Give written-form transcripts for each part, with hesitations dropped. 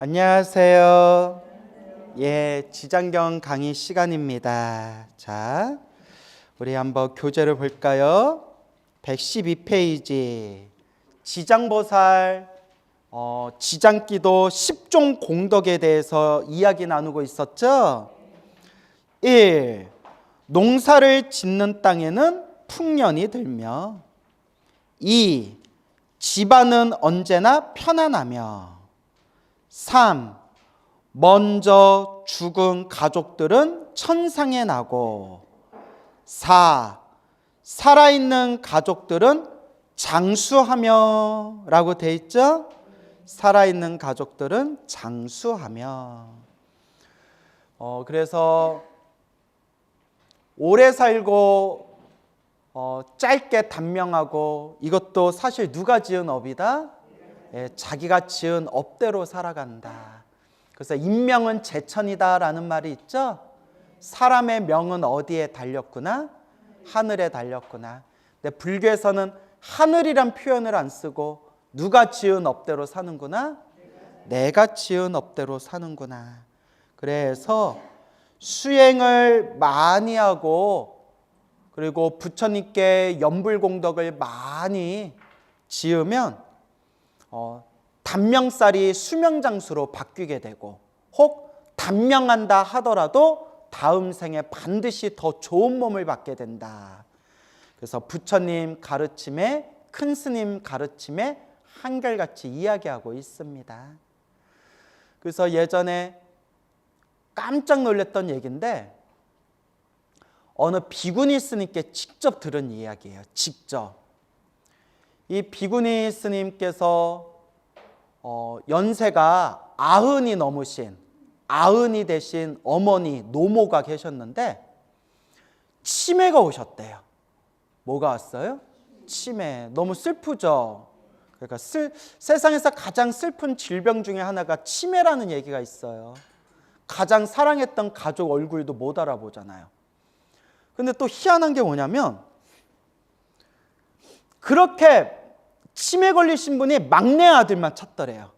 안녕하세요. 예, 지장경 강의 시간입니다. 자, 우리 한번 교재를 볼까요? 112페이지. 지장보살 지장기도 10종 공덕에 대해서 이야기 나누고 있었죠? 1. 농사를 짓는 땅에는 풍년이 들며 2. 집안은 언제나 편안하며 3. 먼저 죽은 가족들은 천상에 나고 4. 살아있는 가족들은 장수하며 라고 돼 있죠? 살아있는 가족들은 장수하며. 그래서 오래 살고 짧게 단명하고 이것도 사실 누가 지은 업이다? 예, 자기가 지은 업대로 살아간다. 그래서 인명은 제천이다 라는 말이 있죠. 사람의 명은 어디에 달렸구나? 하늘에 달렸구나. 근데 불교에서는 하늘이란 표현을 안 쓰고 누가 지은 업대로 사는구나? 내가 지은 업대로 사는구나. 그래서 수행을 많이 하고 그리고 부처님께 연불공덕을 많이 지으면 단명살이 수명장수로 바뀌게 되고 혹 단명한다 하더라도 다음 생에 반드시 더 좋은 몸을 받게 된다. 그래서 부처님 가르침에 큰 스님 가르침에 한결같이 이야기하고 있습니다. 그래서 예전에 깜짝 놀랐던 얘기인데 어느 비구니 스님께 직접 들은 이야기예요. 직접. 이 비구니 스님께서 연세가 90이 넘으신 아흔이 되신 어머니 노모가 계셨는데 치매가 오셨대요. 뭐가 왔어요? 치매. 너무 슬프죠. 그러니까 세상에서 가장 슬픈 질병 중에 하나가 치매라는 얘기가 있어요. 가장 사랑했던 가족 얼굴도 못 알아보잖아요. 근데 또 희한한 게 뭐냐면 그렇게 치매 걸리신 분이 막내 아들만 찾더래요.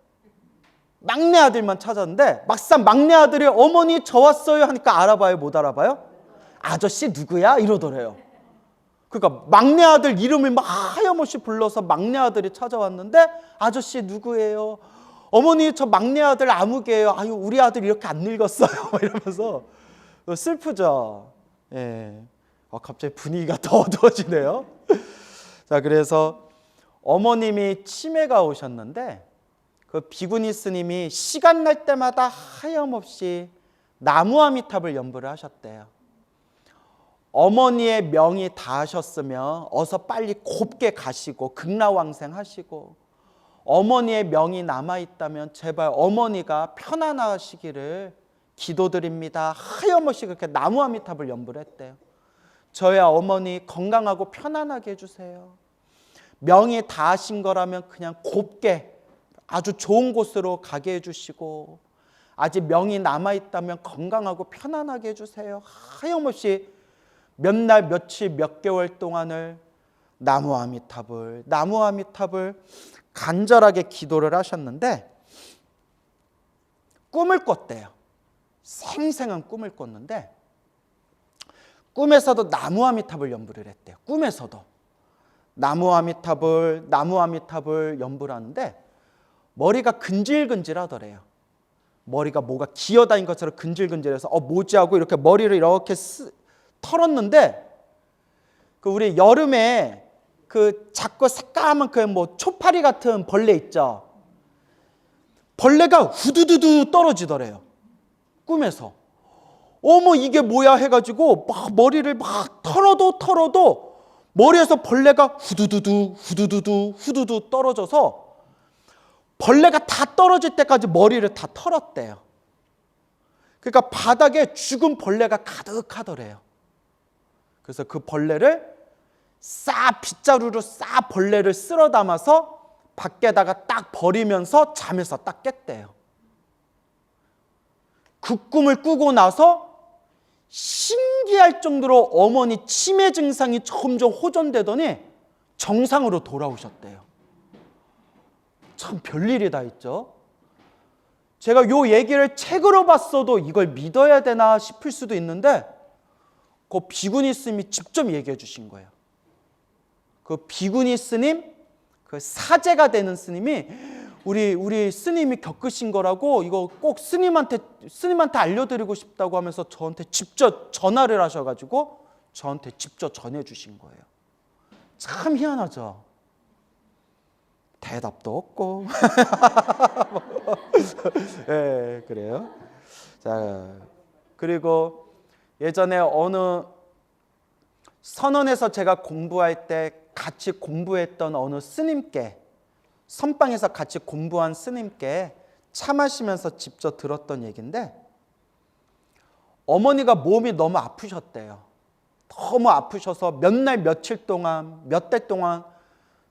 막내 아들만 찾았는데 막상 막내 아들이 어머니 저 왔어요 하니까 알아봐요? 못 알아봐요? 아저씨 누구야? 이러더래요. 그러니까 막내 아들 이름을 막 하염없이 불러서 막내 아들이 찾아왔는데 아저씨 누구예요? 어머니 저 막내 아들 아무개예요. 아유 우리 아들 이렇게 안 늙었어요. 이러면서 슬프죠. 예. 갑자기 분위기가 더 어두워지네요. 자, 그래서 어머님이 치매가 오셨는데 그 비구니 스님이 시간 날 때마다 하염없이 나무아미탑을 연부를 하셨대요. 어머니의 명이 닿으셨으면 어서 빨리 곱게 가시고 극락왕생하시고 어머니의 명이 남아있다면 제발 어머니가 편안하시기를 기도드립니다. 하염없이 그렇게 나무아미탑을 연부를 했대요. 저야 어머니 건강하고 편안하게 해주세요. 명이 닿으신 거라면 그냥 곱게 아주 좋은 곳으로 가게 해주시고 아직 명이 남아있다면 건강하고 편안하게 해주세요. 하염없이 몇 날 며칠 몇 개월 동안을 나무아미탑을 간절하게 기도를 하셨는데 꿈을 꿨대요. 생생한 꿈을 꿨는데 꿈에서도 나무아미탑을 연부를 했대요. 꿈에서도 나무아미탑을 연부를 하는데 머리가 근질근질하더래요. 머리가 뭐가 기어다닌 것처럼 근질근질해서 뭐지 하고 이렇게 머리를 이렇게 털었는데 그 우리 여름에 그 작고 새까만 그 뭐 초파리 같은 벌레 있죠. 벌레가 후두두두 떨어지더래요. 꿈에서. 어머 이게 뭐야 해가지고 막 머리를 막 털어도 머리에서 벌레가 후두두 떨어져서 벌레가 다 떨어질 때까지 머리를 다 털었대요. 그러니까 바닥에 죽은 벌레가 가득하더래요. 그래서 그 벌레를 빗자루로 벌레를 쓸어 담아서 밖에다가 딱 버리면서 잠에서 딱 깼대요. 그 꿈을 꾸고 나서 신기할 정도로 어머니 치매 증상이 점점 호전되더니 정상으로 돌아오셨대요. 참 별일이 다 있죠. 제가 요 얘기를 책으로 봤어도 이걸 믿어야 되나 싶을 수도 있는데 그 비구니 스님이 직접 얘기해 주신 거예요. 그 비구니 스님, 그 사제가 되는 스님이 우리 스님이 겪으신 거라고 이거 꼭 스님한테 알려드리고 싶다고 하면서 저한테 직접 전화를 하셔가지고 저한테 직접 전해주신 거예요. 참 희한하죠. 대답도 없고. 네, 그래요. 자, 그리고 예전에 어느 선원에서 제가 공부할 때 같이 공부했던 어느 스님께, 선방에서 같이 공부한 스님께 차 마시면서 직접 들었던 얘기인데, 어머니가 몸이 너무 아프셨대요. 너무 아프셔서 몇 날 며칠 동안, 몇 달 동안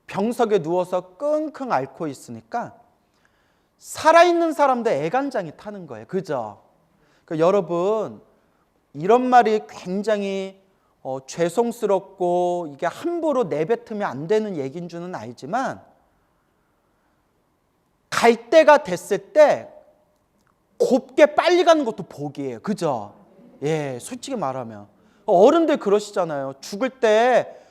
병석에 누워서 끙끙 앓고 있으니까 살아있는 사람도 애간장이 타는 거예요. 그죠? 그러니까 여러분, 이런 말이 굉장히 죄송스럽고 이게 함부로 내뱉으면 안 되는 얘기인 줄은 알지만, 갈 때가 됐을 때 곱게 빨리 가는 것도 복이에요. 그죠? 예, 솔직히 말하면 어른들 그러시잖아요. 죽을 때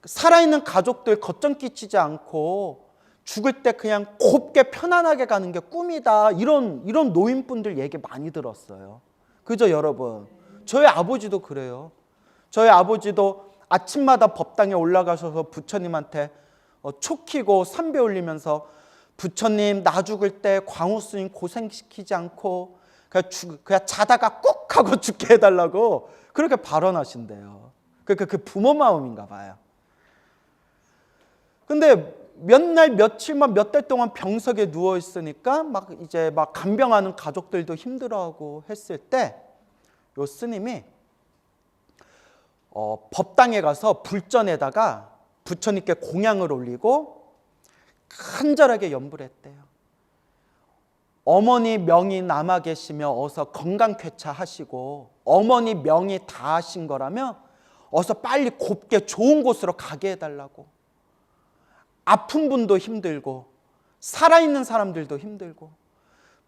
살아있는 가족들 걱정 끼치지 않고 죽을 때 그냥 곱게 편안하게 가는 게 꿈이다. 이런 노인분들 얘기 많이 들었어요. 그죠, 여러분? 저희 아버지도 그래요. 저희 아버지도 아침마다 법당에 올라가셔서 부처님한테 촉히고 삼배 올리면서, 부처님 나 죽을 때 광우 스님 고생시키지 않고 그냥 자다가 꾹 하고 죽게 해달라고 그렇게 발언하신대요. 그 부모 마음인가 봐요. 근데 몇 날 며칠만 몇 달 동안 병석에 누워 있으니까 막 간병하는 가족들도 힘들어하고 했을 때 요 스님이 법당에 가서 불전에다가 부처님께 공양을 올리고 간절하게 염불 했대요. 어머니 명이 남아 계시며 어서 건강 쾌차하시고, 어머니 명이 다 하신 거라면 어서 빨리 곱게 좋은 곳으로 가게 해달라고. 아픈 분도 힘들고 살아있는 사람들도 힘들고,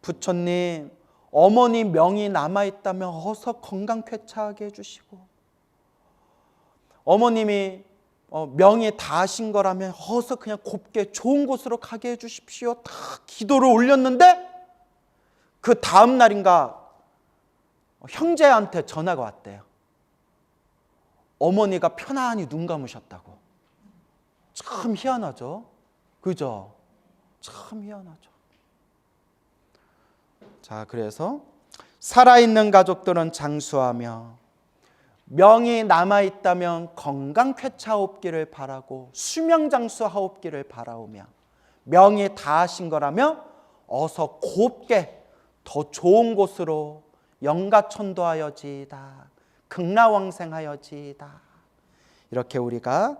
부처님 어머니 명이 남아있다면 어서 건강 쾌차하게 해주시고, 어머님이 명이 다 하신 거라면 어서 그냥 곱게 좋은 곳으로 가게 해주십시오. 다 기도를 올렸는데 그 다음 날인가 형제한테 전화가 왔대요. 어머니가 편안히 눈 감으셨다고. 참 희한하죠? 그죠? 참 희한하죠. 자, 그래서 살아있는 가족들은 장수하며, 명이 남아있다면 건강 쾌차하옵기를 바라고 수명장수하옵기를 바라오며, 명이 다 하신 거라면 어서 곱게 더 좋은 곳으로 영가천도하여지이다, 극락왕생하여지이다, 이렇게 우리가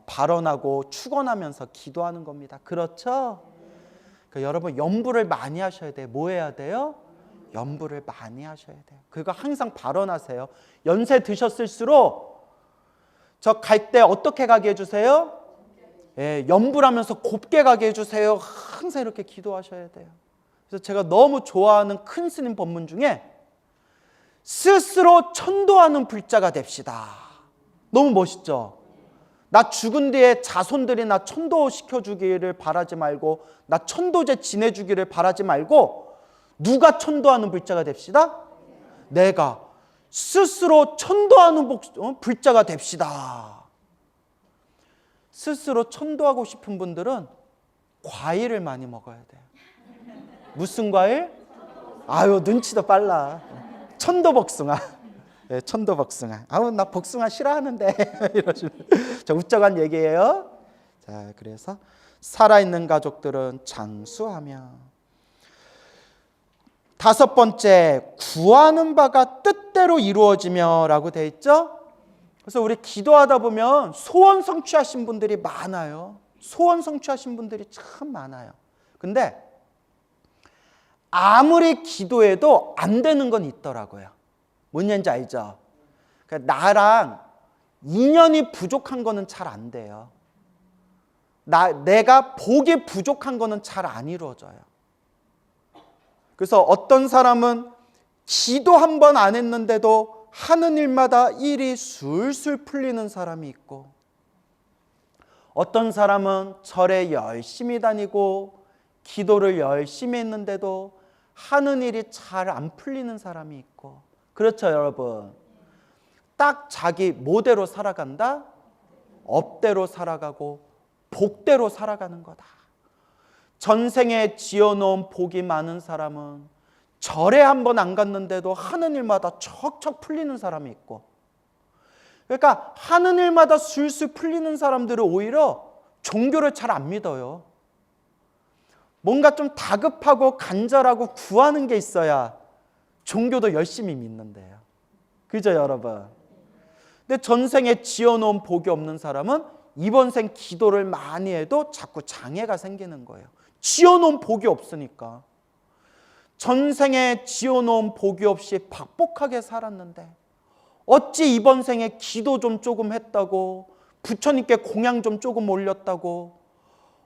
발언하고 축원하면서 기도하는 겁니다. 그렇죠? 그러니까 여러분, 염불을 많이 하셔야 돼요. 뭐 해야 돼요? 염불을 많이 하셔야 돼요. 그거 항상 발언하세요. 연세 드셨을수록 저 갈 때 어떻게 가게 해주세요? 예, 염불하면서 곱게 가게 해주세요. 항상 이렇게 기도하셔야 돼요. 그래서 제가 너무 좋아하는 큰 스님 법문 중에 스스로 천도하는 불자가 됩시다. 너무 멋있죠? 나 죽은 뒤에 자손들이 나 천도시켜주기를 바라지 말고, 나 천도제 지내주기를 바라지 말고, 누가 천도하는 불자가 됩시다? 내가 스스로 천도하는 불자가 됩시다. 스스로 천도하고 싶은 분들은 과일을 많이 먹어야 돼요. 무슨 과일? 아유, 눈치도 빨라. 천도복숭아. 네, 천도복숭아. 아우, 나 복숭아 싫어하는데. 이러시면. 자, 웃자간 얘기예요. 자, 그래서 살아있는 가족들은 장수하며, 다섯 번째, 구하는 바가 뜻대로 이루어지며 라고 되어 있죠. 그래서 우리 기도하다 보면 소원 성취하신 분들이 많아요. 소원 성취하신 분들이 참 많아요. 근데 아무리 기도해도 안 되는 건 있더라고요. 뭔지 알죠? 그러니까 나랑 인연이 부족한 거는 잘 안 돼요. 내가 복이 부족한 거는 잘 안 이루어져요. 그래서 어떤 사람은 기도 한 번 안 했는데도 하는 일마다 일이 술술 풀리는 사람이 있고, 어떤 사람은 절에 열심히 다니고 기도를 열심히 했는데도 하는 일이 잘 안 풀리는 사람이 있고. 그렇죠, 여러분? 딱 자기 뭐대로 살아간다? 업대로 살아가고 복대로 살아가는 거다. 전생에 지어놓은 복이 많은 사람은 절에 한 번 안 갔는데도 하는 일마다 척척 풀리는 사람이 있고, 그러니까 하는 일마다 술술 풀리는 사람들은 오히려 종교를 잘 안 믿어요. 뭔가 좀 다급하고 간절하고 구하는 게 있어야 종교도 열심히 믿는데요. 그죠, 여러분? 근데 전생에 지어놓은 복이 없는 사람은 이번 생 기도를 많이 해도 자꾸 장애가 생기는 거예요. 지어놓은 복이 없으니까. 전생에 지어놓은 복이 없이 박복하게 살았는데 어찌 이번 생에 기도 좀 조금 했다고, 부처님께 공양 좀 조금 올렸다고,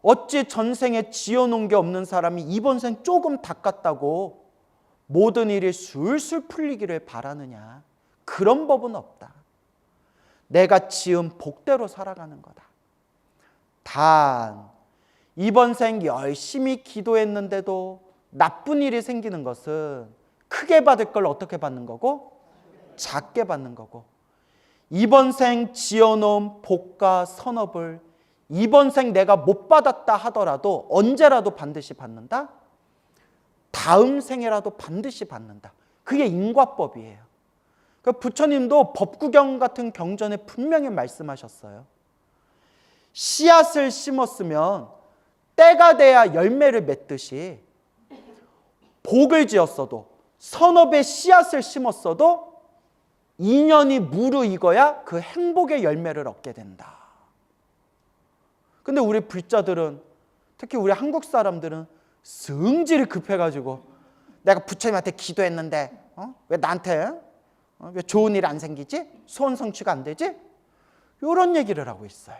어찌 전생에 지어놓은 게 없는 사람이 이번 생 조금 닦았다고 모든 일이 술술 풀리기를 바라느냐. 그런 법은 없다. 내가 지은 복대로 살아가는 거다. 단 이번 생 열심히 기도했는데도 나쁜 일이 생기는 것은 크게 받을 걸 어떻게 받는 거고? 작게 받는 거고, 이번 생 지어놓은 복과 선업을 이번 생 내가 못 받았다 하더라도 언제라도 반드시 받는다? 다음 생에라도 반드시 받는다. 그게 인과법이에요. 그러니까 부처님도 법구경 같은 경전에 분명히 말씀하셨어요. 씨앗을 심었으면 때가 돼야 열매를 맺듯이 복을 지었어도, 선업의 씨앗을 심었어도 인연이 무르익어야 그 행복의 열매를 얻게 된다. 근데 우리 불자들은, 특히 우리 한국 사람들은 성질이 급해가지고 내가 부처님한테 기도했는데 왜 나한테 왜 좋은 일 안 생기지? 소원 성취가 안 되지? 이런 얘기를 하고 있어요.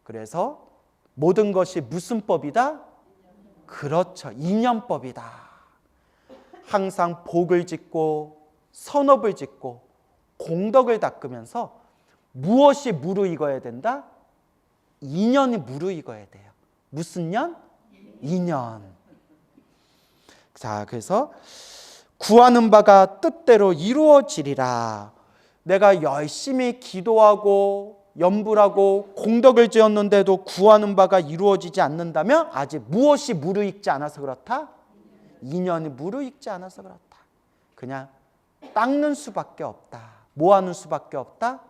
그래서 모든 것이 무슨 법이다? 그렇죠, 인연법이다. 항상 복을 짓고 선업을 짓고 공덕을 닦으면서 무엇이 무르익어야 된다? 인연이 무르익어야 돼요. 무슨 년? 인연. 자, 그래서 구하는 바가 뜻대로 이루어지리라. 내가 열심히 기도하고 염불하고 공덕을 지었는데도 구하는 바가 이루어지지 않는다면 아직 무엇이 무르익지 않아서 그렇다? 인연이 무르익지 않아서 그렇다. 그냥 닦는 수밖에 없다. 뭐 하는 수밖에 없다?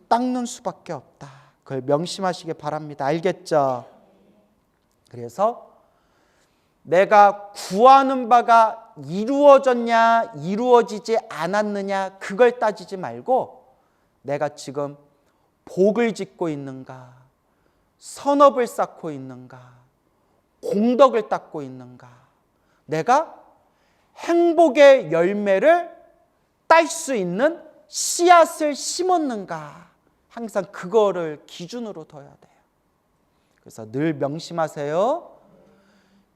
닦는 수밖에 없다. 그걸 명심하시기 바랍니다. 알겠죠? 그래서 내가 구하는 바가 이루어졌냐 이루어지지 않았느냐 그걸 따지지 말고 내가 지금 복을 짓고 있는가, 선업을 쌓고 있는가, 공덕을 닦고 있는가, 내가 행복의 열매를 딸 수 있는 씨앗을 심었는가, 항상 그거를 기준으로 둬야 돼요. 그래서 늘 명심하세요.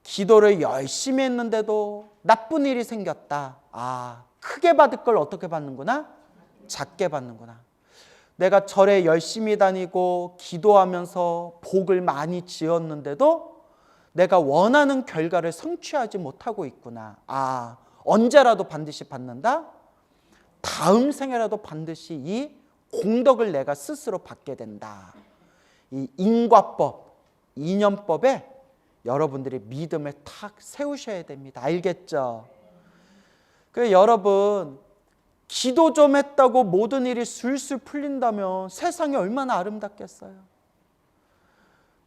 기도를 열심히 했는데도 나쁜 일이 생겼다. 크게 받을 걸 어떻게 받는구나? 작게 받는구나. 내가 절에 열심히 다니고 기도하면서 복을 많이 지었는데도 내가 원하는 결과를 성취하지 못하고 있구나. 언제라도 반드시 받는다? 다음 생에라도 반드시 이 공덕을 내가 스스로 받게 된다. 이 인과법, 인연법에 여러분들이 믿음을 탁 세우셔야 됩니다. 알겠죠? 그래서 여러분, 기도 좀 했다고 모든 일이 술술 풀린다면 세상이 얼마나 아름답겠어요.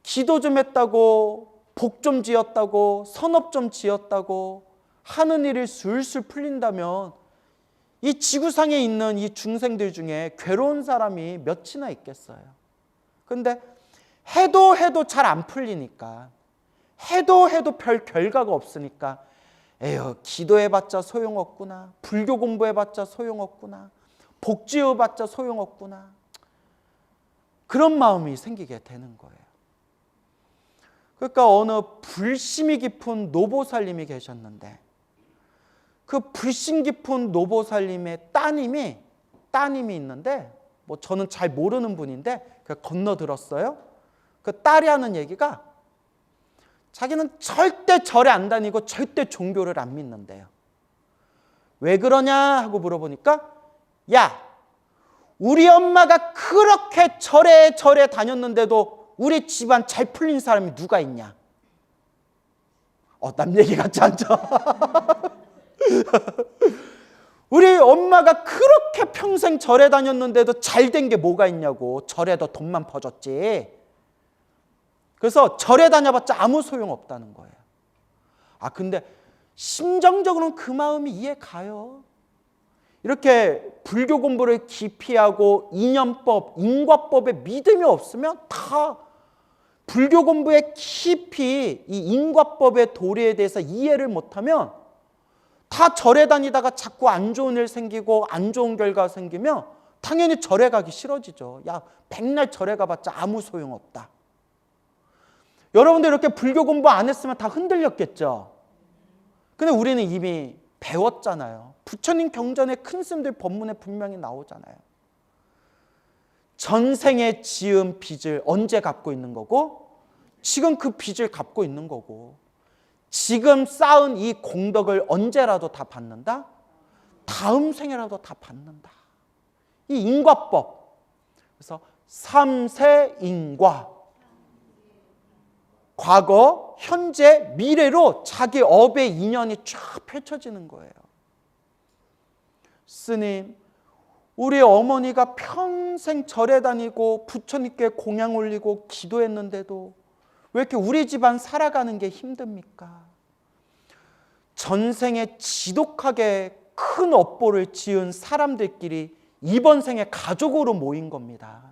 기도 좀 했다고, 복 좀 지었다고, 선업 좀 지었다고 하는 일이 술술 풀린다면 이 지구상에 있는 이 중생들 중에 괴로운 사람이 몇이나 있겠어요. 그런데 해도 잘 안 풀리니까, 해도 별 결과가 없으니까 에휴, 기도해봤자 소용없구나, 불교 공부해봤자 소용없구나, 복지해봤자 소용없구나, 그런 마음이 생기게 되는 거예요. 그러니까 어느 불심이 깊은 노보살님이 계셨는데 그 불심 깊은 노보살님의 따님이 있는데 뭐 저는 잘 모르는 분인데 건너 들었어요. 그 딸이 하는 얘기가 자기는 절대 절에 안 다니고 절대 종교를 안 믿는데요. 왜 그러냐 하고 물어보니까 야, 우리 엄마가 그렇게 절에 다녔는데도 우리 집안 잘 풀린 사람이 누가 있냐? 남 얘기 같지 않죠? 우리 엄마가 그렇게 평생 절에 다녔는데도 잘 된 게 뭐가 있냐고. 절에도 돈만 퍼줬지. 그래서 절에 다녀봤자 아무 소용없다는 거예요. 근데 심정적으로는 그 마음이 이해가요. 이렇게 불교 공부를 깊이 하고 이념법, 인과법에 믿음이 없으면 다 불교 공부에 깊이 이 인과법의 도리에 대해서 이해를 못하면 다 절에 다니다가 자꾸 안 좋은 일 생기고 안 좋은 결과가 생기면 당연히 절에 가기 싫어지죠. 야, 백날 절에 가봤자 아무 소용없다. 여러분들 이렇게 불교 공부 안 했으면 다 흔들렸겠죠. 근데 우리는 이미 배웠잖아요. 부처님 경전에 큰 스님들 법문에 분명히 나오잖아요. 전생에 지은 빚을 언제 갚고 있는 거고 지금 그 빚을 갚고 있는 거고 지금 쌓은 이 공덕을 언제라도 다 받는다? 다음 생에라도 다 받는다. 이 인과법. 그래서 삼세 인과. 과거, 현재, 미래로 자기 업의 인연이 쫙 펼쳐지는 거예요. 스님, 우리 어머니가 평생 절에 다니고 부처님께 공양 올리고 기도했는데도 왜 이렇게 우리 집안 살아가는 게 힘듭니까? 전생에 지독하게 큰 업보를 지은 사람들끼리 이번 생에 가족으로 모인 겁니다.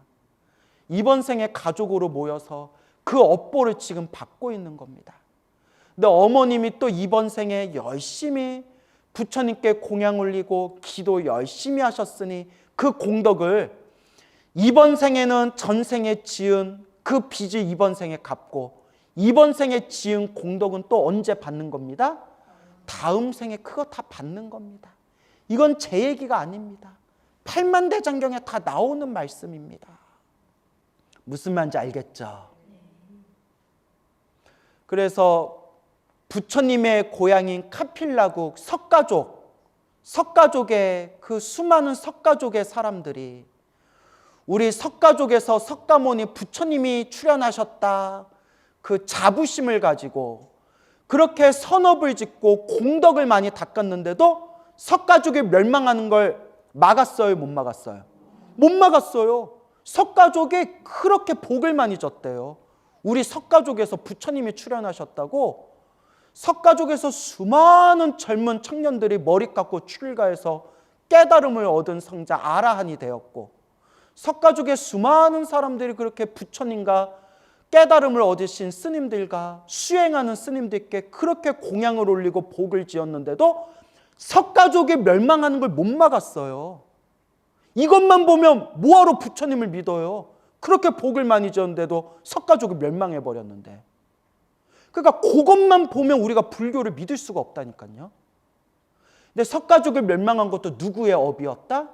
이번 생에 가족으로 모여서 그 업보를 지금 받고 있는 겁니다. 근데 어머님이 또 이번 생에 열심히 부처님께 공양 올리고 기도 열심히 하셨으니 그 공덕을 이번 생에는 전생에 지은 그 빚을 이번 생에 갚고 이번 생에 지은 공덕은 또 언제 받는 겁니다? 다음 생에 그거 다 받는 겁니다. 이건 제 얘기가 아닙니다. 팔만대장경에 다 나오는 말씀입니다. 무슨 말인지 알겠죠? 그래서 부처님의 고향인 카필라국 석가족의 그 수많은 석가족의 사람들이 우리 석가족에서 석가모니 부처님이 출연하셨다 그 자부심을 가지고 그렇게 선업을 짓고 공덕을 많이 닦았는데도 석가족이 멸망하는 걸 막았어요? 못 막았어요? 못 막았어요. 석가족이 그렇게 복을 많이 줬대요. 우리 석가족에서 부처님이 출연하셨다고 석가족에서 수많은 젊은 청년들이 머리 깎고 출가해서 깨달음을 얻은 성자 아라한이 되었고 석가족의 수많은 사람들이 그렇게 부처님과 깨달음을 얻으신 스님들과 수행하는 스님들께 그렇게 공양을 올리고 복을 지었는데도 석가족이 멸망하는 걸 못 막았어요. 이것만 보면 뭐하러 부처님을 믿어요? 그렇게 복을 많이 지었는데도 석가족이 멸망해버렸는데. 그러니까 그것만 보면 우리가 불교를 믿을 수가 없다니까요. 근데 석가족이 멸망한 것도 누구의 업이었다?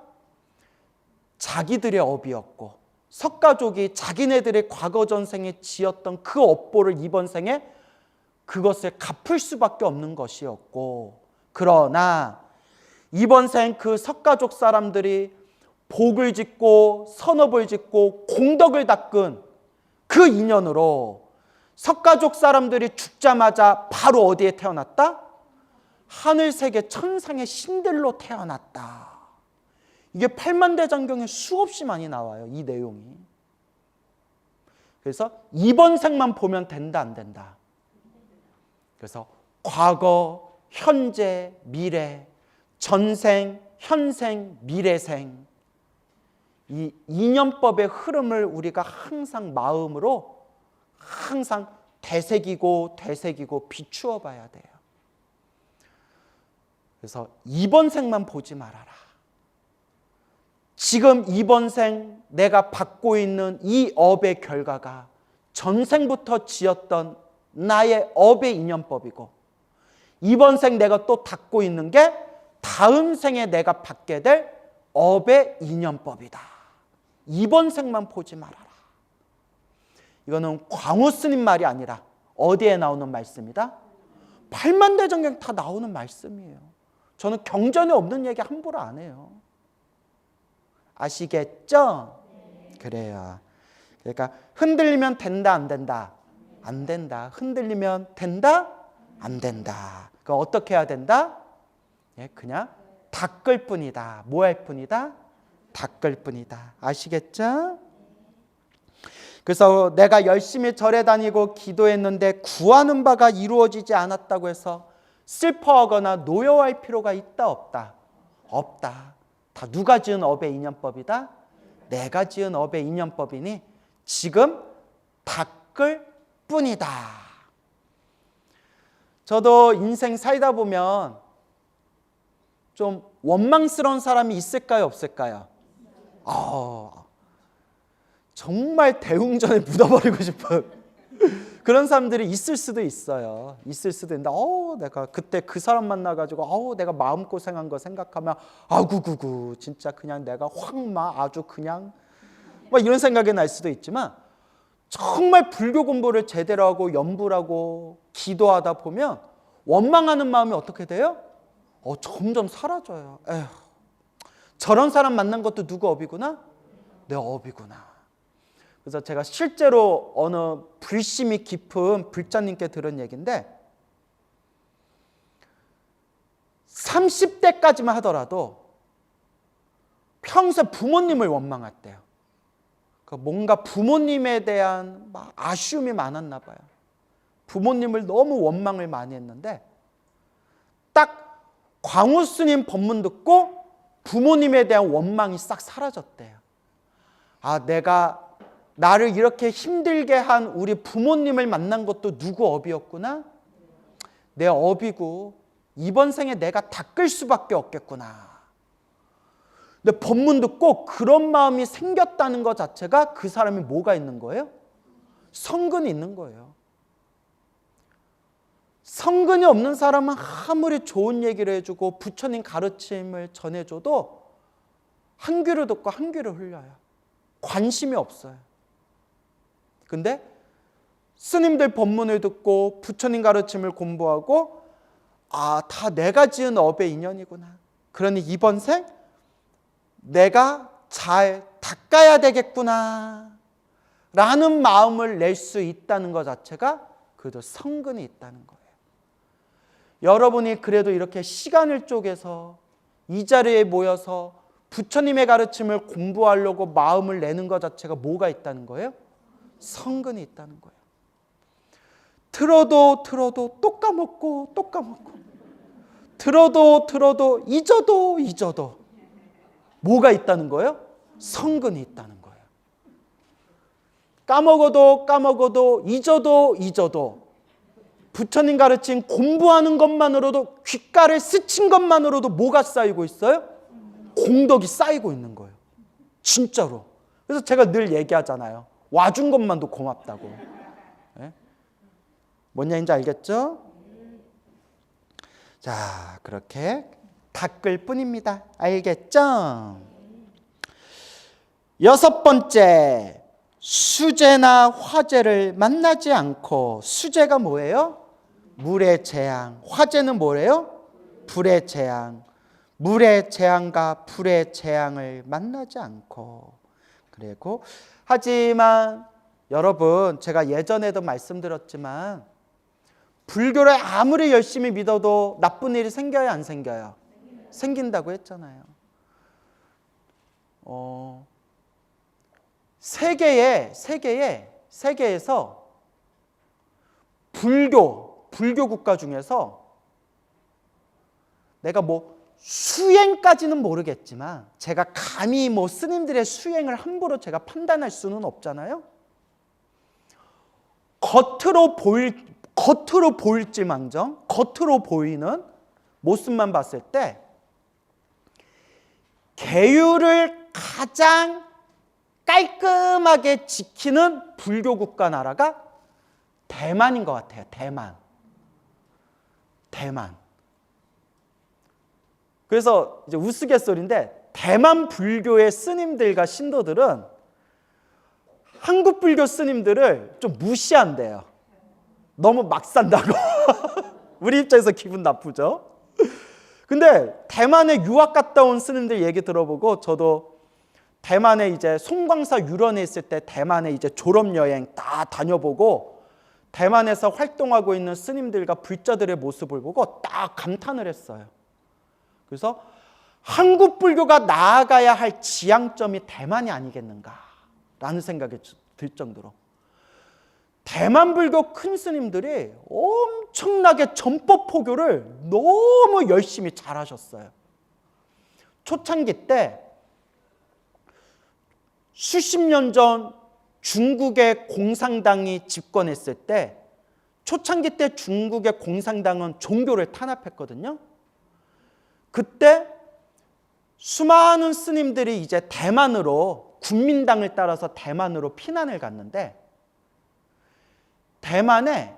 자기들의 업이었고 석가족이 자기네들의 과거 전생에 지었던 그 업보를 이번 생에 그것을 갚을 수밖에 없는 것이었고 그러나 이번 생 그 석가족 사람들이 복을 짓고 선업을 짓고 공덕을 닦은 그 인연으로 석가족 사람들이 죽자마자 바로 어디에 태어났다? 하늘세계 천상의 신들로 태어났다. 이게 팔만대장경에 수없이 많이 나와요. 이 내용이. 그래서 이번 생만 보면 된다 안 된다. 그래서 과거, 현재, 미래, 전생, 현생, 미래생 이 인연법의 흐름을 우리가 항상 마음으로 항상 되새기고 비추어 봐야 돼요. 그래서 이번 생만 보지 말아라. 지금 이번 생 내가 받고 있는 이 업의 결과가 전생부터 지었던 나의 업의 인연법이고, 이번 생 내가 또 닦고 있는 게 다음 생에 내가 받게 될 업의 인연법이다. 이번 생만 보지 말아라. 이거는 광우 스님 말이 아니라 어디에 나오는 말씀이다? 팔만대장경 다 나오는 말씀이에요. 저는 경전에 없는 얘기 함부로 안 해요. 아시겠죠? 그래요. 그러니까 흔들리면 된다, 안 된다? 안 된다. 흔들리면 된다? 안 된다. 그럼 어떻게 해야 된다? 그냥 닦을 뿐이다. 뭐 할 뿐이다? 닦을 뿐이다. 아시겠죠? 그래서 내가 열심히 절에 다니고 기도했는데 구하는 바가 이루어지지 않았다고 해서 슬퍼하거나 노여워할 필요가 있다, 없다? 없다. 다 누가 지은 업의 인연법이다? 내가 지은 업의 인연법이니 지금 닦을 뿐이다. 저도 인생 살다 보면 좀 원망스러운 사람이 있을까요, 없을까요? 정말 대웅전에 묻어버리고 싶은 그런 사람들이 있을 수도 있어요. 있을 수도 있는데 내가 그때 그 사람 만나가지고 내가 마음고생한 거 생각하면 아구구구 진짜 그냥 내가 아주 그냥 이런 생각이 날 수도 있지만, 정말 불교 공부를 제대로 하고 연불 하고 기도하다 보면 원망하는 마음이 어떻게 돼요? 점점 사라져요. 에휴, 저런 사람 만난 것도 누구 업이구나? 내 업이구나. 그래서 제가 실제로 어느 불심이 깊은 불자님께 들은 얘기인데, 30대까지만 하더라도 평생 부모님을 원망했대요. 뭔가 부모님에 대한 아쉬움이 많았나 봐요. 부모님을 너무 원망을 많이 했는데 딱 광우 스님 법문 듣고 부모님에 대한 원망이 싹 사라졌대요. 내가 나를 이렇게 힘들게 한 우리 부모님을 만난 것도 누구 업이었구나? 내 업이고 이번 생에 내가 닦을 수밖에 없겠구나. 근데 법문 듣고 그런 마음이 생겼다는 것 자체가 그 사람이 뭐가 있는 거예요? 성근이 있는 거예요. 성근이 없는 사람은 아무리 좋은 얘기를 해주고 부처님 가르침을 전해줘도 한 귀로 듣고 한 귀로 흘려요. 관심이 없어요. 근데 스님들 법문을 듣고 부처님 가르침을 공부하고 다 내가 지은 업의 인연이구나. 그러니 이번 생 내가 잘 닦아야 되겠구나 라는 마음을 낼 수 있다는 것 자체가 그래도 성근이 있다는 거예요. 여러분이 그래도 이렇게 시간을 쪼개서 이 자리에 모여서 부처님의 가르침을 공부하려고 마음을 내는 것 자체가 뭐가 있다는 거예요? 성근이 있다는 거예요. 들어도 또 까먹고 또 까먹고, 들어도 잊어도 뭐가 있다는 거예요? 성근이 있다는 거예요. 까먹어도 잊어도 부처님 가르친 공부하는 것만으로도, 귓가를 스친 것만으로도 뭐가 쌓이고 있어요? 공덕이 쌓이고 있는 거예요. 진짜로. 그래서 제가 늘 얘기하잖아요. 와준 것만도 고맙다고. 네? 뭔 얘기인지 알겠죠? 자, 그렇게 닦을 뿐입니다. 알겠죠? 6번째, 수재나 화재를 만나지 않고. 수재가 뭐예요? 물의 재앙. 화재는 뭐예요? 불의 재앙. 물의 재앙과 불의 재앙을 만나지 않고. 그리고 하지만 여러분, 제가 예전에도 말씀드렸지만 불교를 아무리 열심히 믿어도 나쁜 일이 생겨요, 안 생겨요? 생긴다고 했잖아요. 세계에서 불교 국가 중에서 내가 수행까지는 모르겠지만 제가 감히 스님들의 수행을 함부로 제가 판단할 수는 없잖아요. 겉으로 보일지망정, 겉으로 보이는 모습만 봤을 때 계율을 가장 깔끔하게 지키는 불교 국가 나라가 대만인 것 같아요. 대만. 그래서 이제 우스갯소리인데 대만 불교의 스님들과 신도들은 한국 불교 스님들을 좀 무시한대요. 너무 막 산다고. 우리 입장에서 기분 나쁘죠. 근데 대만에 유학 갔다 온 스님들 얘기 들어보고 저도 대만에 이제 송광사 유런에 있을 때 대만에 이제 졸업 여행 다 다녀보고 대만에서 활동하고 있는 스님들과 불자들의 모습을 보고 딱 감탄을 했어요. 그래서 한국 불교가 나아가야 할 지향점이 대만이 아니겠는가라는 생각이 들 정도로 대만 불교 큰 스님들이 엄청나게 전법 포교를 너무 열심히 잘하셨어요. 초창기 때 수십 년 전 중국의 공산당이 집권했을 때 초창기 때 중국의 공산당은 종교를 탄압했거든요. 그때 수많은 스님들이 이제 대만으로 군민당을 따라서 대만으로 피난을 갔는데 대만의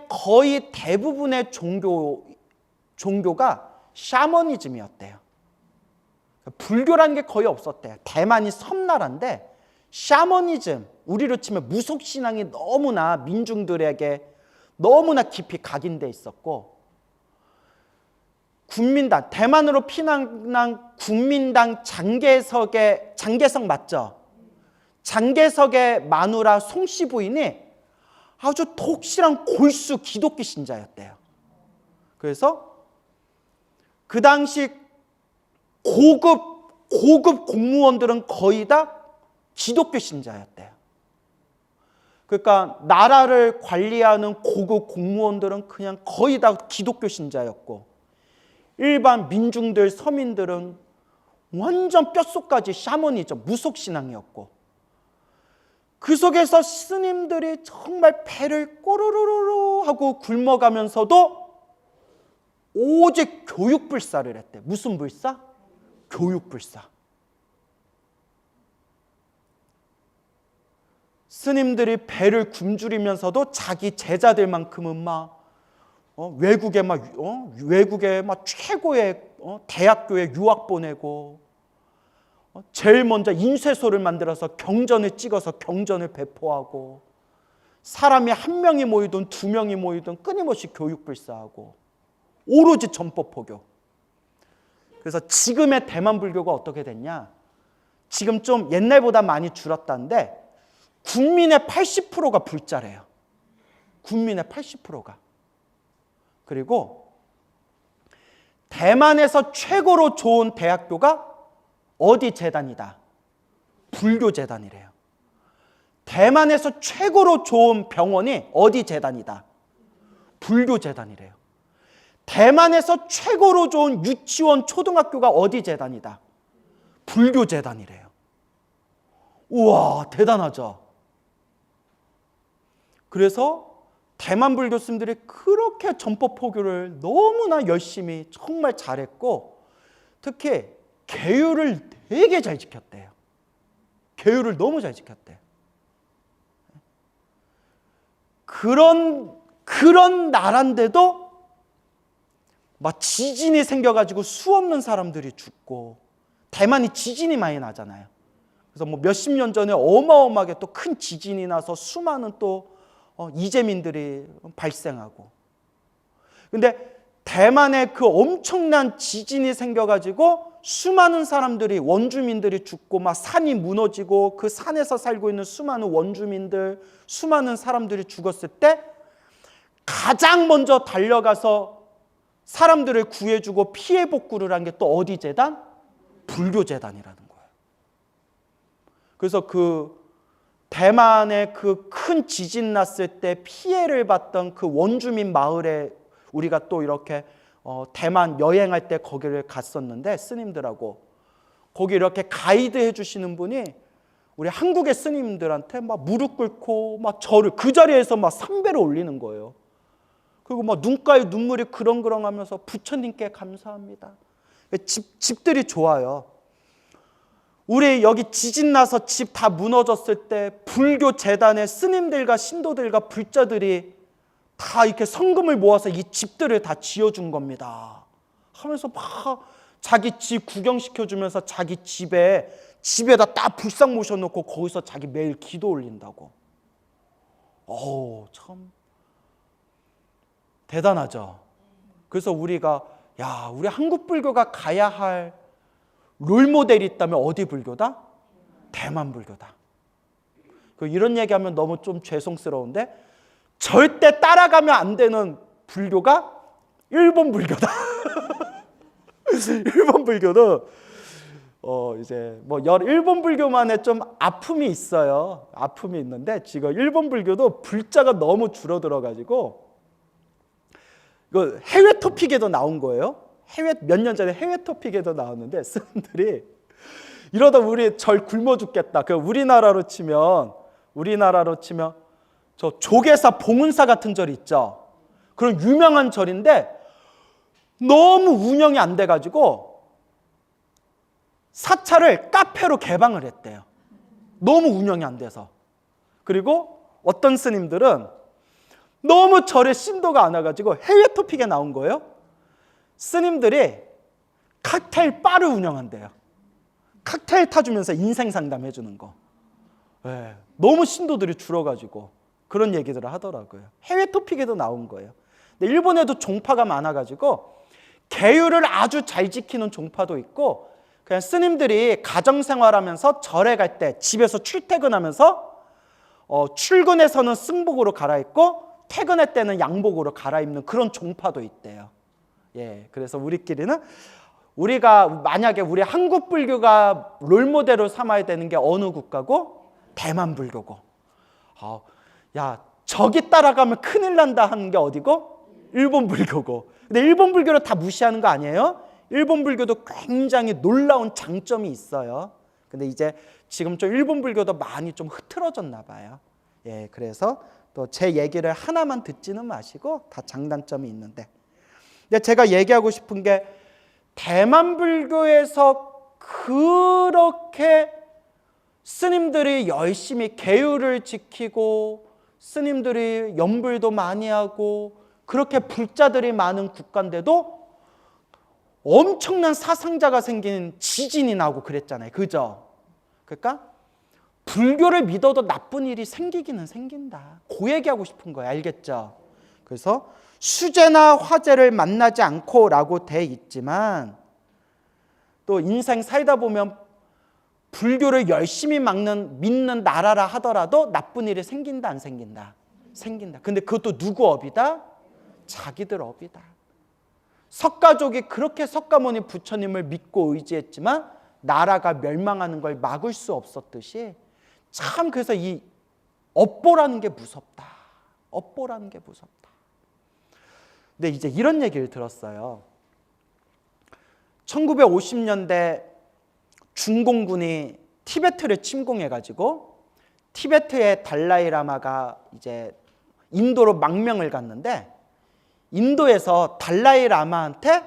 거의 대부분의 종교가 샤머니즘이었대요. 불교라는 게 거의 없었대요. 대만이 섬나라인데 샤머니즘, 우리로 치면 무속신앙이 너무나 민중들에게 너무나 깊이 각인돼 있었고 군민당, 대만으로 피난한 국민당 장개석 맞죠? 장개석의 마누라 송씨 부인이 아주 독실한 골수 기독교 신자였대요. 그래서 그 당시 고급 공무원들은 거의 다 기독교 신자였대요. 그러니까 나라를 관리하는 고급 공무원들은 그냥 거의 다 기독교 신자였고 일반 민중들, 서민들은 완전 뼛속까지 샤머니즘, 무속신앙이었고 그 속에서 스님들이 정말 배를 꼬르르르 하고 굶어가면서도 오직 교육불사를 했대. 무슨 불사? 교육불사. 스님들이 배를 굶주리면서도 자기 제자들만큼은 외국에 최고의 대학교에 유학 보내고 제일 먼저 인쇄소를 만들어서 경전을 찍어서 경전을 배포하고 사람이 한 명이 모이든 두 명이 모이든 끊임없이 교육불사하고 오로지 전법포교. 그래서 지금의 대만 불교가 어떻게 됐냐? 지금 좀 옛날보다 많이 줄었다는데 국민의 80%가 불자래요. 국민의 80%가. 그리고 대만에서 최고로 좋은 대학교가 어디 재단이다? 불교 재단이래요. 대만에서 최고로 좋은 병원이 어디 재단이다? 불교 재단이래요. 대만에서 최고로 좋은 유치원, 초등학교가 어디 재단이다? 불교 재단이래요. 우와, 대단하죠? 그래서 대만 불교 스님들이 그렇게 전법 포교를 너무나 열심히 정말 잘했고 특히 계율을 되게 잘 지켰대요. 계율을 너무 잘 지켰대요. 그런 나라인데도 막 지진이 생겨가지고 수 없는 사람들이 죽고 대만이 지진이 많이 나잖아요. 그래서 뭐 몇십 년 전에 어마어마하게 또 큰 지진이 나서 수많은 또 이재민들이 발생하고 근데 대만에 그 엄청난 지진이 생겨가지고 수많은 사람들이 원주민들이 죽고 막 산이 무너지고 그 산에서 살고 있는 수많은 원주민들 수많은 사람들이 죽었을 때 가장 먼저 달려가서 사람들을 구해주고 피해 복구를 한 게 또 어디 재단? 불교 재단이라는 거예요. 그래서 그 대만에 그 큰 지진 났을 때 피해를 봤던 그 원주민 마을에 우리가 또 이렇게 대만 여행할 때 거기를 갔었는데 스님들하고 거기 이렇게 가이드 해주시는 분이 우리 한국의 스님들한테 막 무릎 꿇고 막 절을 그 자리에서 막 삼배를 올리는 거예요. 그리고 막 눈가에 눈물이 그렁그렁하면서 부처님께 감사합니다. 집들이 좋아요. 우리 여기 지진 나서 집 다 무너졌을 때 불교 재단의 스님들과 신도들과 불자들이 다 이렇게 성금을 모아서 이 집들을 다 지어준 겁니다. 하면서 막 자기 집 구경시켜주면서 자기 집에다 딱 불상 모셔놓고 거기서 자기 매일 기도 올린다고. 참 대단하죠. 그래서 우리가 우리 한국 불교가 가야 할 롤모델이 있다면 어디 불교다? 대만 불교다. 이런 얘기하면 너무 좀 죄송스러운데 절대 따라가면 안 되는 불교가 일본 불교다. 일본 불교는 이제 일본 불교만의 좀 아픔이 있어요. 아픔이 있는데 지금 일본 불교도 불자가 너무 줄어들어가지고 해외 토픽에도 나온 거예요. 몇 년 전에 해외 토픽에도 나왔는데 스님들이 이러다 우리 절 굶어 죽겠다. 우리나라로 치면 저 조계사 봉은사 같은 절 있죠. 그런 유명한 절인데 너무 운영이 안 돼가지고 사찰을 카페로 개방을 했대요. 너무 운영이 안 돼서. 그리고 어떤 스님들은 너무 절에 신도가 안 와가지고 해외 토픽에 나온 거예요. 스님들이 칵테일 바를 운영한대요. 칵테일 타주면서 인생 상담해 주는 거. 너무 신도들이 줄어가지고 그런 얘기들을 하더라고요. 해외 토픽에도 나온 거예요. 근데 일본에도 종파가 많아가지고 계율을 아주 잘 지키는 종파도 있고 그냥 스님들이 가정생활하면서 절에 갈 때 집에서 출퇴근하면서 출근해서는 승복으로 갈아입고 퇴근할 때는 양복으로 갈아입는 그런 종파도 있대요. 그래서 우리가 만약에 우리 한국 불교가 롤모델로 삼아야 되는 게 어느 국가고? 대만 불교고. 저기 따라가면 큰일 난다 하는 게 어디고? 일본 불교고. 근데 일본 불교를 다 무시하는 거 아니에요? 일본 불교도 굉장히 놀라운 장점이 있어요. 근데 이제 지금 좀 일본 불교도 많이 좀 흐트러졌나 봐요. 그래서 또 제 얘기를 하나만 듣지는 마시고 다 장단점이 있는데. 근데 제가 얘기하고 싶은 게 대만 불교에서 그렇게 스님들이 열심히 계율을 지키고 스님들이 연불도 많이 하고 그렇게 불자들이 많은 국가인데도 엄청난 사상자가 생긴 지진이 나고 그랬잖아요. 그죠? 그러니까 불교를 믿어도 나쁜 일이 생기기는 생긴다. 그 얘기하고 싶은 거예요. 알겠죠? 그래서 수재나 화재를 만나지 않고 라고 돼 있지만 또 인생 살다 보면 불교를 열심히 믿는 나라라 하더라도 나쁜 일이 생긴다 안 생긴다? 생긴다. 근데 그것도 누구 업이다? 자기들 업이다. 석가족이 그렇게 석가모니 부처님을 믿고 의지했지만 나라가 멸망하는 걸 막을 수 없었듯이 참 그래서 이 업보라는 게 무섭다. 업보라는 게 무섭다. 근데 이제 이런 얘기를 들었어요. 1950년대 중공군이 티베트를 침공해가지고 티베트의 달라이라마가 이제 인도로 망명을 갔는데 인도에서 달라이라마한테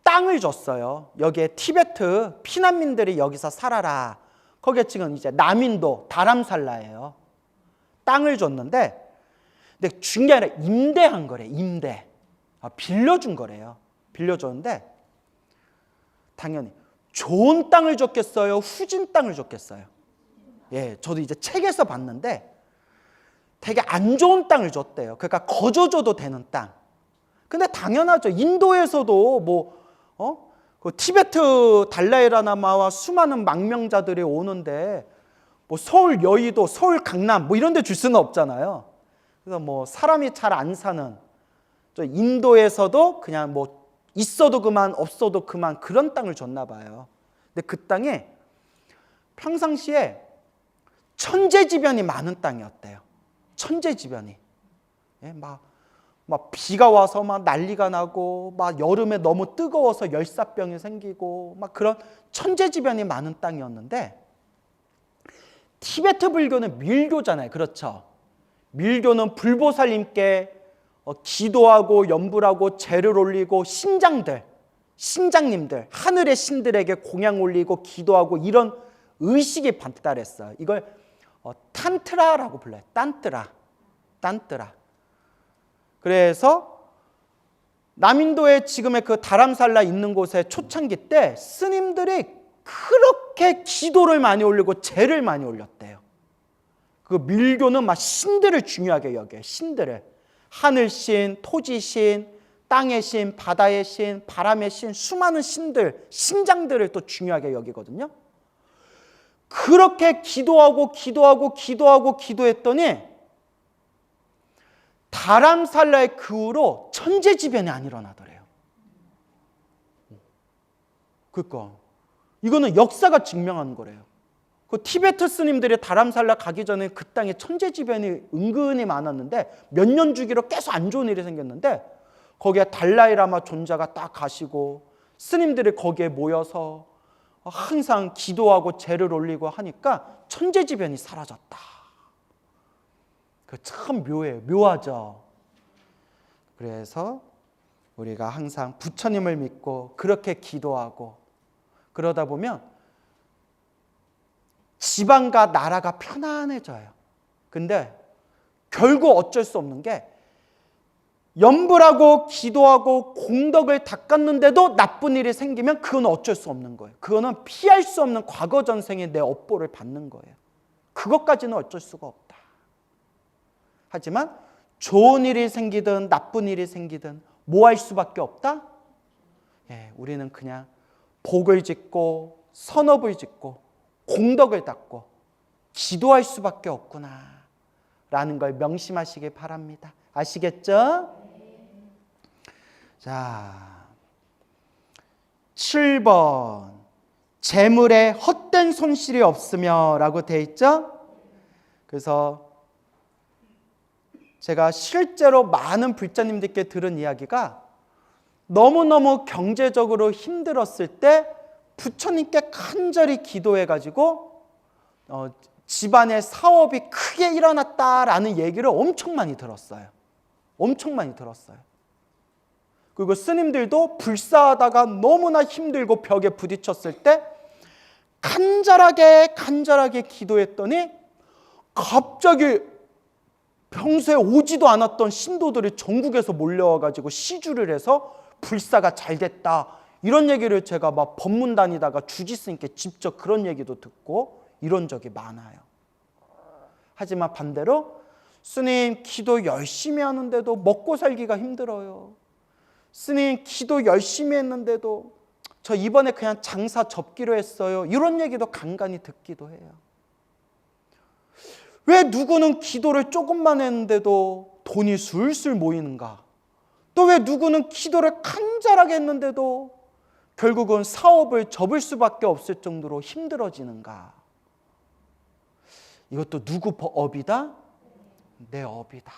땅을 줬어요. 여기에 티베트 피난민들이 여기서 살아라. 거기에 지금 이제 남인도 다람살라예요. 땅을 줬는데 근데 중요한 게 아니라 임대한 거래. 임대. 빌려준 거래요. 빌려줬는데 당연히 좋은 땅을 줬겠어요? 후진 땅을 줬겠어요? 저도 이제 책에서 봤는데 되게 안 좋은 땅을 줬대요. 그러니까 거저줘도 되는 땅. 근데 당연하죠. 인도에서도 그 티베트 달라이라마와 수많은 망명자들이 오는데 서울 여의도, 서울 강남 이런 데 줄 수는 없잖아요. 그래서 사람이 잘 안 사는 인도에서도 그냥 있어도 그만 없어도 그만 그런 땅을 줬나 봐요. 근데 그 땅에 평상시에 천재지변이 많은 땅이었대요. 천재지변이. 막 비가 와서 막 난리가 나고 막 여름에 너무 뜨거워서 열사병이 생기고 막 그런 천재지변이 많은 땅이었는데 티베트 불교는 밀교잖아요. 그렇죠? 밀교는 불보살님께 기도하고 연불하고 제를 올리고 신장들 신장님들, 하늘의 신들에게 공양 올리고 기도하고 이런 의식이 발달했어요. 이걸 탄트라라고 불러요. 딴뜨라. 그래서 남인도의 지금의 그 다람살라 있는 곳에 초창기 때 스님들이 그렇게 기도를 많이 올리고 제를 많이 올렸대요. 그 밀교는 막 신들을 중요하게 여겨요. 신들을. 하늘신, 토지신, 땅의 신, 바다의 신, 바람의 신, 수많은 신들, 신장들을 또 중요하게 여기거든요. 그렇게 기도했더니 다람살라의 그 후로 천재지변이 안 일어나더래요. 그러니까 이거는 역사가 증명하는 거래요. 그 티베트 스님들이 다람살라 가기 전에 그 땅에 천재지변이 은근히 많았는데 몇 년 주기로 계속 안 좋은 일이 생겼는데 거기에 달라이라마 존자가 딱 가시고 스님들이 거기에 모여서 항상 기도하고 제를 올리고 하니까 천재지변이 사라졌다. 그 참 묘해요. 묘하죠. 그래서 우리가 항상 부처님을 믿고 그렇게 기도하고 그러다 보면 집안과 나라가 편안해져요. 근데 결국 어쩔 수 없는 게 염불하고 기도하고 공덕을 닦았는데도 나쁜 일이 생기면 그건 어쩔 수 없는 거예요. 그거는 피할 수 없는 과거 전생의 내 업보를 받는 거예요. 그것까지는 어쩔 수가 없다. 하지만 좋은 일이 생기든 나쁜 일이 생기든 뭐 할 수밖에 없다? 우리는 그냥 복을 짓고 선업을 짓고 공덕을 닦고 기도할 수밖에 없구나 라는 걸 명심하시기 바랍니다. 아시겠죠? 자, 7번 재물에 헛된 손실이 없으며 라고 돼 있죠? 그래서 제가 실제로 많은 불자님들께 들은 이야기가 너무너무 경제적으로 힘들었을 때 부처님께 간절히 기도해가지고 집안의 사업이 크게 일어났다라는 얘기를 엄청 많이 들었어요. 엄청 많이 들었어요. 그리고 스님들도 불사하다가 너무나 힘들고 벽에 부딪혔을 때 간절하게 기도했더니 갑자기 평소에 오지도 않았던 신도들이 전국에서 몰려와가지고 시주를 해서 불사가 잘 됐다. 이런 얘기를 제가 막 법문 다니다가 주지스님께 직접 그런 얘기도 듣고 이런 적이 많아요. 하지만 반대로 스님 기도 열심히 하는데도 먹고 살기가 힘들어요. 스님 기도 열심히 했는데도 저 이번에 그냥 장사 접기로 했어요. 이런 얘기도 간간히 듣기도 해요. 왜 누구는 기도를 조금만 했는데도 돈이 술술 모이는가? 또 왜 누구는 기도를 간절하게 했는데도 결국은 사업을 접을 수밖에 없을 정도로 힘들어지는가? 이것도 누구 업이다? 내 업이다.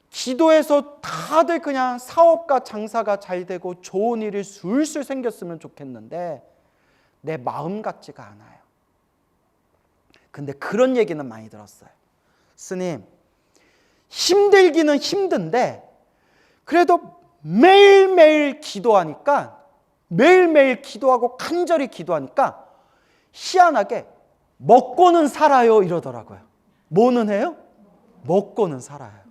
기도해서 다들 그냥 사업과 장사가 잘 되고 좋은 일이 술술 생겼으면 좋겠는데 내 마음 같지가 않아요. 근데 그런 얘기는 많이 들었어요. 스님, 힘들기는 힘든데 그래도 매일매일 기도하니까 매일매일 기도하고 간절히 기도하니까 희한하게 먹고는 살아요 이러더라고요. 뭐는 해요? 먹고는 살아요.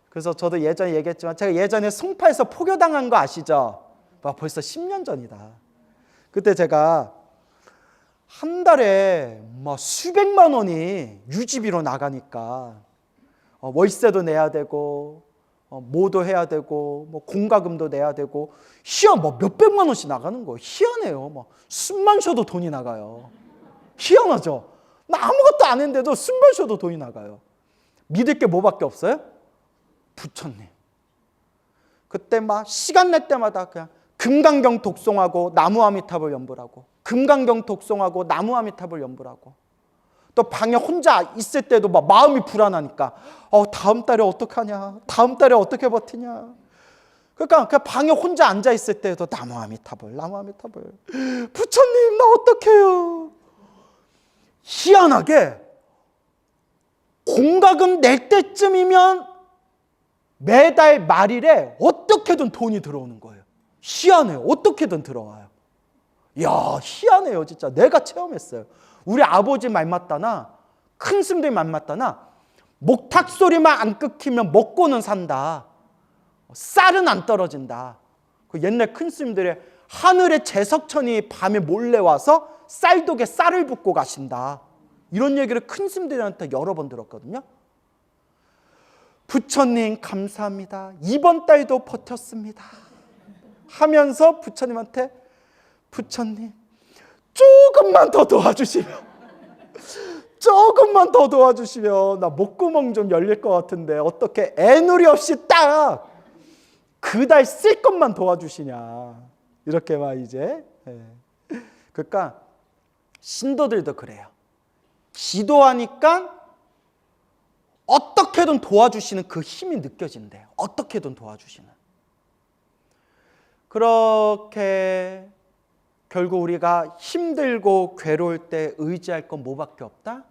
그래서 저도 예전에 얘기했지만 제가 예전에 송파에서 포교당한 거 아시죠? 벌써 10년 전이다. 그때 제가 한 달에 막 수백만 원이 유지비로 나가니까 월세도 내야 되고 뭐도 해야 되고 뭐 공과금도 내야 되고 뭐 몇백만 원씩 나가는 거예요. 희한해요. 막 숨만 쉬어도 돈이 나가요. 희한하죠? 나 아무것도 안 했는데도 숨만 쉬어도 돈이 나가요. 믿을 게 뭐밖에 없어요? 부처님. 그때 막 시간 낼 때마다 그냥 금강경 독송하고 나무아미탑을 연불하고 금강경 독송하고 나무아미탑을 연불하고 또 방에 혼자 있을 때도 막 마음이 불안하니까 다음 달에 어떡하냐, 다음 달에 어떻게 버티냐. 그러니까 그 방에 혼자 앉아 있을 때도 나무아미탑을 부처님 나 어떡해요. 희한하게 공과금 낼 때쯤이면 매달 말일에 어떻게든 돈이 들어오는 거예요. 희한해요. 어떻게든 들어와요. 이야, 희한해요. 진짜 내가 체험했어요. 우리 아버지 말 맞다나 큰 스님들 말 맞다나 목탁 소리만 안 끊기면 먹고는 산다. 쌀은 안 떨어진다. 그 옛날 큰 스님들의 하늘의 제석천이 밤에 몰래 와서 쌀독에 쌀을 붓고 가신다. 이런 얘기를 큰 스님들한테 여러 번 들었거든요. 부처님 감사합니다. 이번 달도 버텼습니다. 하면서 부처님한테 부처님 조금만 더 도와주시면 조금만 더 도와주시면 나 목구멍 좀 열릴 것 같은데 어떻게 애누리 없이 딱 그 달 쓸 것만 도와주시냐. 이렇게 막 이제. 그러니까 신도들도 그래요. 기도하니까 어떻게든 도와주시는 그 힘이 느껴진대요. 어떻게든 도와주시는. 그렇게 결국 우리가 힘들고 괴로울 때 의지할 건 뭐밖에 없다?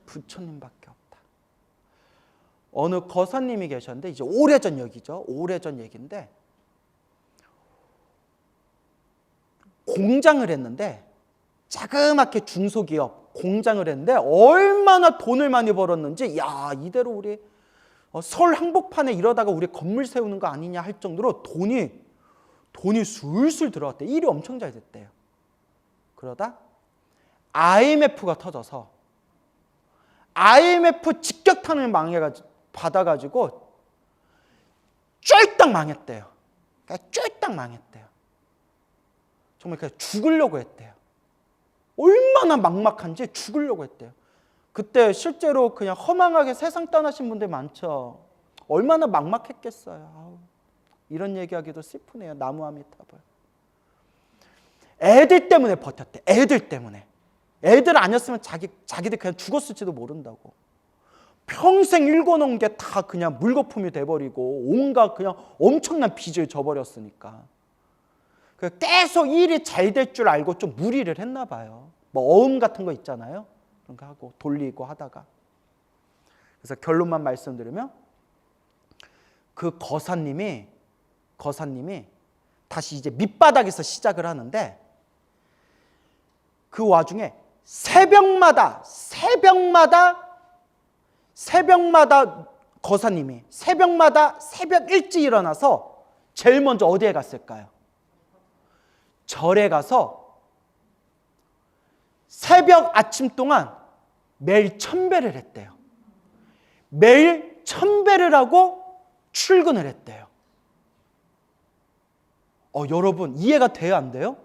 부처님밖에 없다. 어느 거사님이 계셨는데 이제 오래전 얘기죠. 오래전 얘기인데 공장을 했는데 자그맣게 중소기업 공장을 했는데 얼마나 돈을 많이 벌었는지 야 이대로 우리 서울 한복판에 이러다가 우리 건물 세우는 거 아니냐 할 정도로 돈이 술술 들어왔대. 일이 엄청 잘 됐대요. 그러다 IMF가 터져서 IMF 직격탄을 받아가지고 쫄딱 망했대요. 그러니까 쫄딱 망했대요. 정말 그냥 죽으려고 했대요. 얼마나 막막한지 죽으려고 했대요. 그때 실제로 그냥 허망하게 세상 떠나신 분들 많죠. 얼마나 막막했겠어요. 아우, 이런 얘기하기도 슬프네요. 나무아미타불. 애들 때문에 버텼대. 애들 때문에. 애들 아니었으면 자기들 그냥 죽었을지도 모른다고. 평생 일궈놓은 게 다 그냥 물거품이 돼버리고 온갖 그냥 엄청난 빚을 져버렸으니까. 계속 일이 잘 될 줄 알고 좀 무리를 했나 봐요. 뭐 어음 같은 거 있잖아요. 그런 거 하고 돌리고 하다가. 그래서 결론만 말씀드리면 그 거사님이 다시 이제 밑바닥에서 시작을 하는데 그 와중에 새벽마다 거사님이 새벽마다 새벽 일찍 일어나서 제일 먼저 어디에 갔을까요? 절에 가서 새벽 아침 동안 매일 1000배를 했대요. 매일 1000배를 하고 출근을 했대요. 여러분 이해가 돼요? 안 돼요?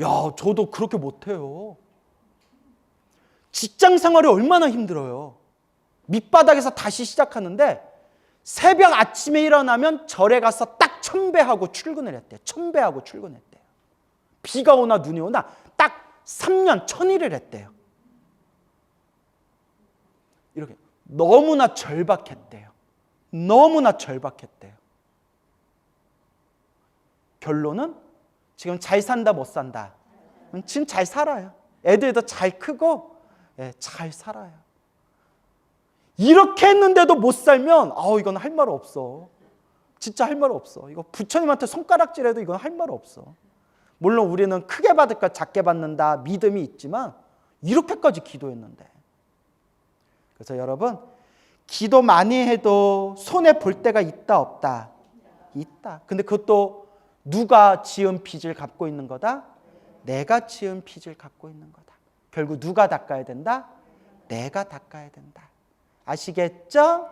야, 저도 그렇게 못해요. 직장 생활이 얼마나 힘들어요. 밑바닥에서 다시 시작하는데 새벽 아침에 일어나면 절에 가서 딱 1000배 하고 출근을 했대요. 1000배 하고 출근했대요. 비가 오나 눈이 오나 딱 3년 1000일을 했대요. 이렇게 너무나 절박했대요. 너무나 절박했대요. 결론은 지금 잘 산다 못 산다. 지금 잘 살아요. 애들도 잘 크고 잘 살아요. 이렇게 했는데도 못 살면 이건 할 말 없어. 진짜 할 말 없어. 이거 부처님한테 손가락질해도 이건 할 말 없어. 물론 우리는 크게 받을까 작게 받는다 믿음이 있지만 이렇게까지 기도했는데. 그래서 여러분 기도 많이 해도 손해 볼 때가 있다 없다? 있다. 근데 그것도 누가 지은 빚을 갚고 있는 거다? 내가 지은 빚을 갚고 있는 거다. 결국 누가 닦아야 된다? 내가 닦아야 된다. 아시겠죠?